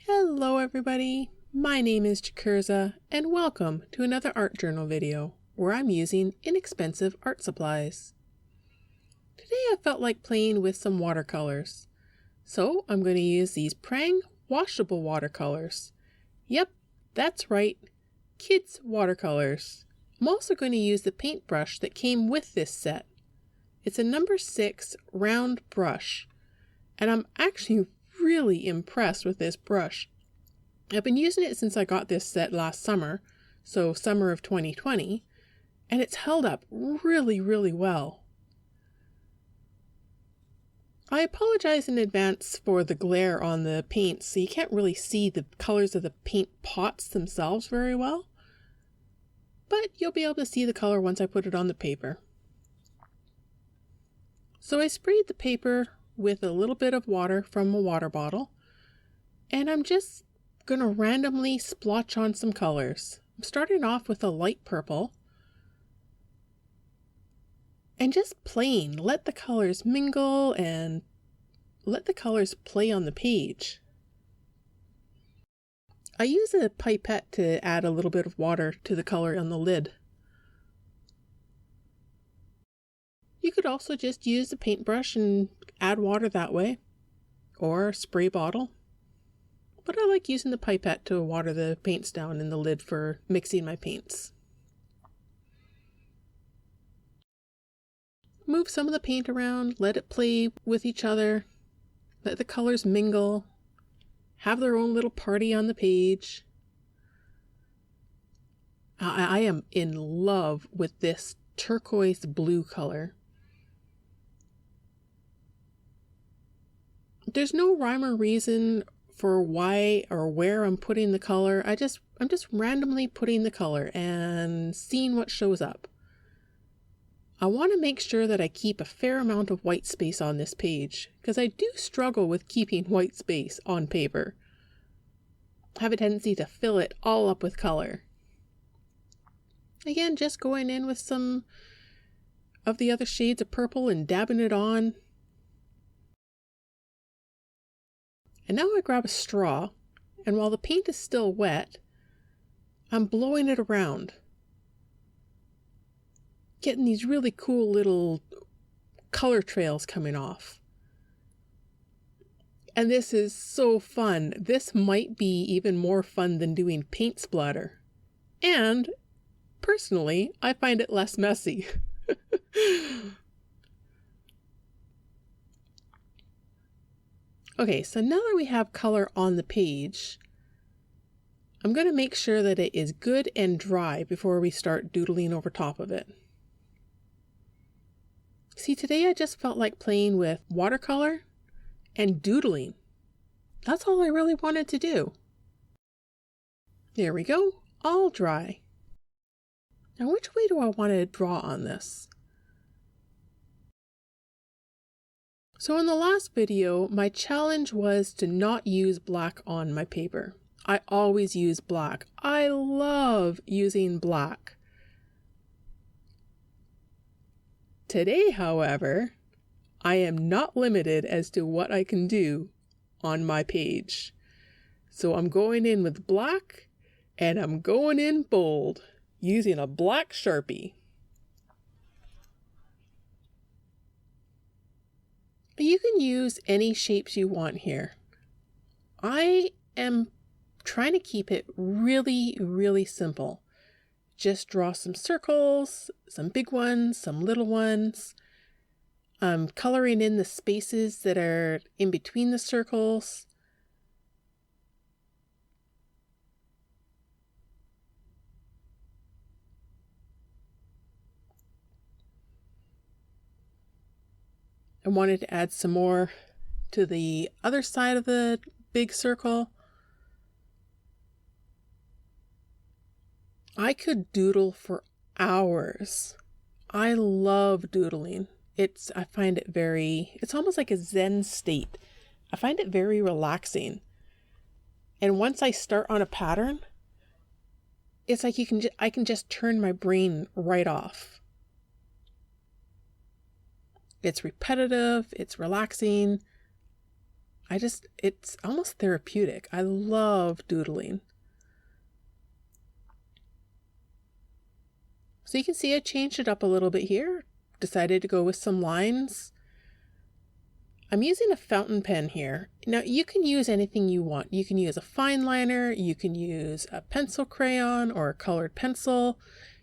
Hello everybody, my name is Chikirza and welcome to another art journal video where I'm using inexpensive art supplies. Today I felt like playing with some watercolors, so I'm going to use these PRANG Washable Watercolors. Yep, that's right, kids watercolors. I'm also going to use the paintbrush that came with this set. It's a number 6 round brush, and I'm actually really impressed with this brush. I've been using it since I got this set last summer, so summer of 2020, and it's held up really well. I apologize in advance for the glare on the paint, so you can't really see the colors of the paint pots themselves very well, but you'll be able to see the color once I put it on the paper. So I sprayed the paper with a little bit of water from a water bottle, and I'm just going to randomly splotch on some colors. I'm starting off with a light purple, and just playing, let the colors mingle and let the colors play on the page. I use a pipette to add a little bit of water to the color on the lid. You could also just use a paintbrush and add water that way, or a spray bottle. But I like using the pipette to water the paints down in the lid for mixing my paints. Move some of the paint around, let it play with each other, let the colors mingle, have their own little party on the page. I am in love with this turquoise blue color. There's no rhyme or reason for why or where I'm putting the color. I'm just randomly putting the color and seeing what shows up. I want to make sure that I keep a fair amount of white space on this page, because I do struggle with keeping white space on paper. I have a tendency to fill it all up with color. Again, just going in with some of the other shades of purple and dabbing it on. And now I grab a straw, and while the paint is still wet, I'm blowing it around, getting these really cool little color trails coming off. And this is so fun. This might be even more fun than doing paint splatter. And personally, I find it less messy. Okay, so now that we have color on the page, I'm going to make sure that it is good and dry before we start doodling over top of it. See, today I just felt like playing with watercolor and doodling. That's all I really wanted to do. There we go, all dry. Now which way do I want to draw on this? So in the last video, my challenge was to not use black on my paper. I always use black. I love using black. Today, however, I am not limited as to what I can do on my page. So I'm going in with black, and I'm going in bold, using a black Sharpie. You can use any shapes you want here. I am trying to keep it really simple. Just draw some circles, some big ones, some little ones. I'm coloring in the spaces that are in between the circles. I wanted to add some more to the other side of the big circle. I could doodle for hours. I love doodling. I find it it's almost like a Zen state. I find it very relaxing. And once I start on a pattern, it's like I can just turn my brain right off. It's repetitive, it's relaxing. It's almost therapeutic. I love doodling. So you can see I changed it up a little bit here. Decided to go with some lines. I'm using a fountain pen here. Now you can use anything you want. You can use a fine liner, you can use a pencil crayon or a colored pencil,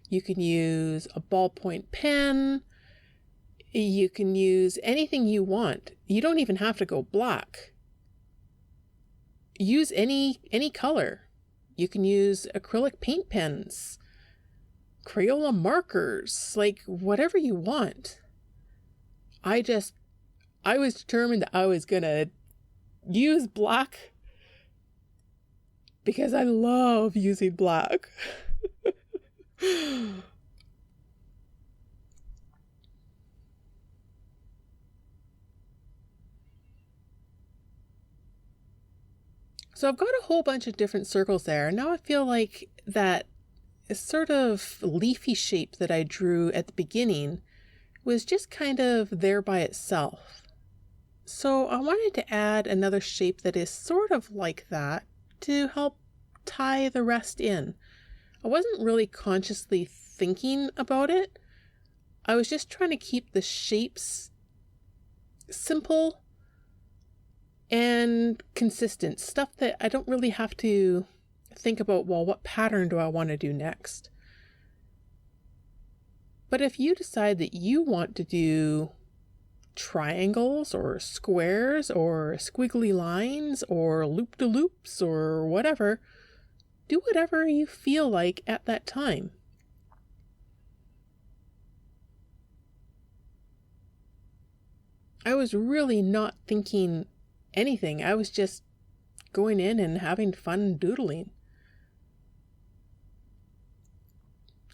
you can use a ballpoint pen, you can use anything you want. You don't even have to go black. Use any color. You can use acrylic paint pens, Crayola markers, like whatever you want. I was determined that I was gonna use black because I love using black. So I've got a whole bunch of different circles there. Now I feel like that sort of leafy shape that I drew at the beginning was just kind of there by itself. So I wanted to add another shape that is sort of like that to help tie the rest in. I wasn't really consciously thinking about it. I was just trying to keep the shapes simple and consistent, stuff that I don't really have to think about, well, what pattern do I want to do next? But if you decide that you want to do triangles or squares or squiggly lines or loop-de-loops or whatever, do whatever you feel like at that time. I was really not thinking anything. I was just going in and having fun doodling.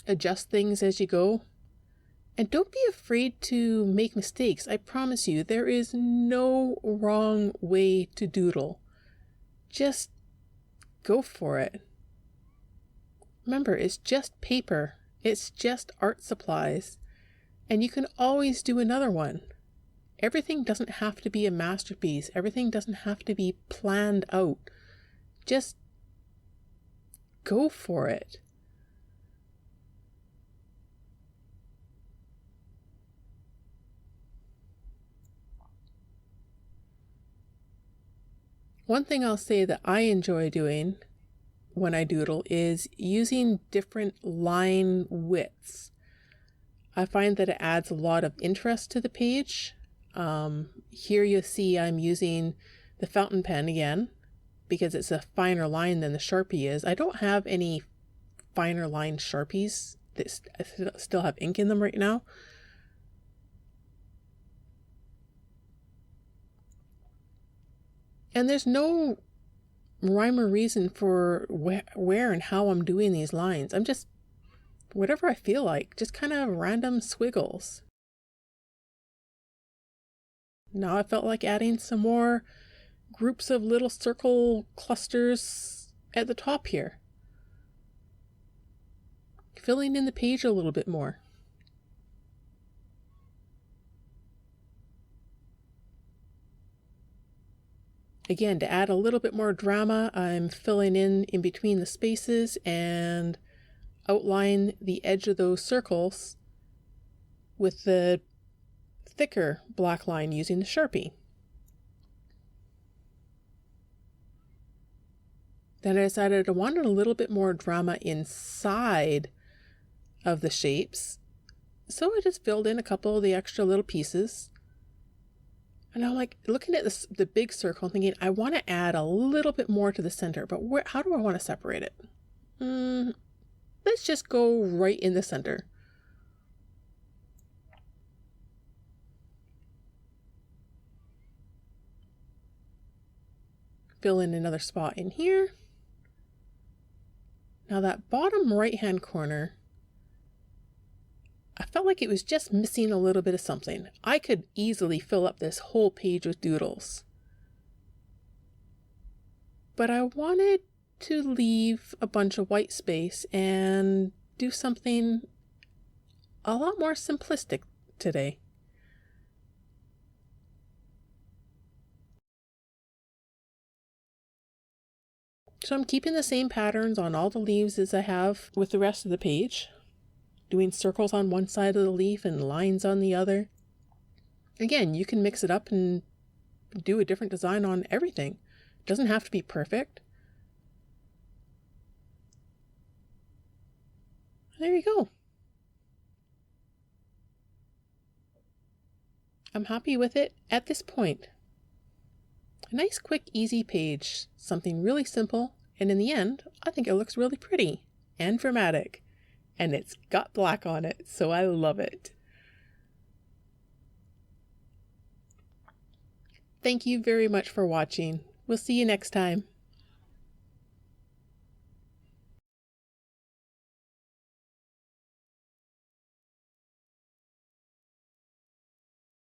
Adjust things as you go. And don't be afraid to make mistakes. I promise you, there is no wrong way to doodle. Just go for it. Remember, it's just paper. It's just art supplies. And you can always do another one. Everything doesn't have to be a masterpiece. Everything doesn't have to be planned out. Just go for it. One thing I'll say that I enjoy doing when I doodle is using different line widths. I find that it adds a lot of interest to the page. Here you see I'm using the fountain pen again because it's a finer line than the Sharpie is. I don't have any finer line Sharpies that still have ink in them right now. And there's no rhyme or reason for where and how I'm doing these lines. I'm just, whatever I feel like, just kind of random squiggles. Now I felt like adding some more groups of little circle clusters at the top here. Filling in the page a little bit more. Again, to add a little bit more drama, I'm filling in between the spaces and outline the edge of those circles with the thicker black line using the Sharpie. Then I decided I wanted a little bit more drama inside of the shapes, so I just filled in a couple of the extra little pieces. And I'm like looking at the big circle thinking, I want to add a little bit more to the center, but how do I want to separate it? Let's just go right in the center. Fill in another spot in here. Now that bottom right-hand corner, I felt like it was just missing a little bit of something. I could easily fill up this whole page with doodles. But I wanted to leave a bunch of white space and do something a lot more simplistic today. So I'm keeping the same patterns on all the leaves as I have with the rest of the page, doing circles on one side of the leaf and lines on the other. Again, you can mix it up and do a different design on everything. It doesn't have to be perfect. There you go. I'm happy with it at this point. A nice, quick, easy page. Something really simple, and in the end, I think it looks really pretty and dramatic. And it's got black on it, so I love it. Thank you very much for watching. We'll see you next time.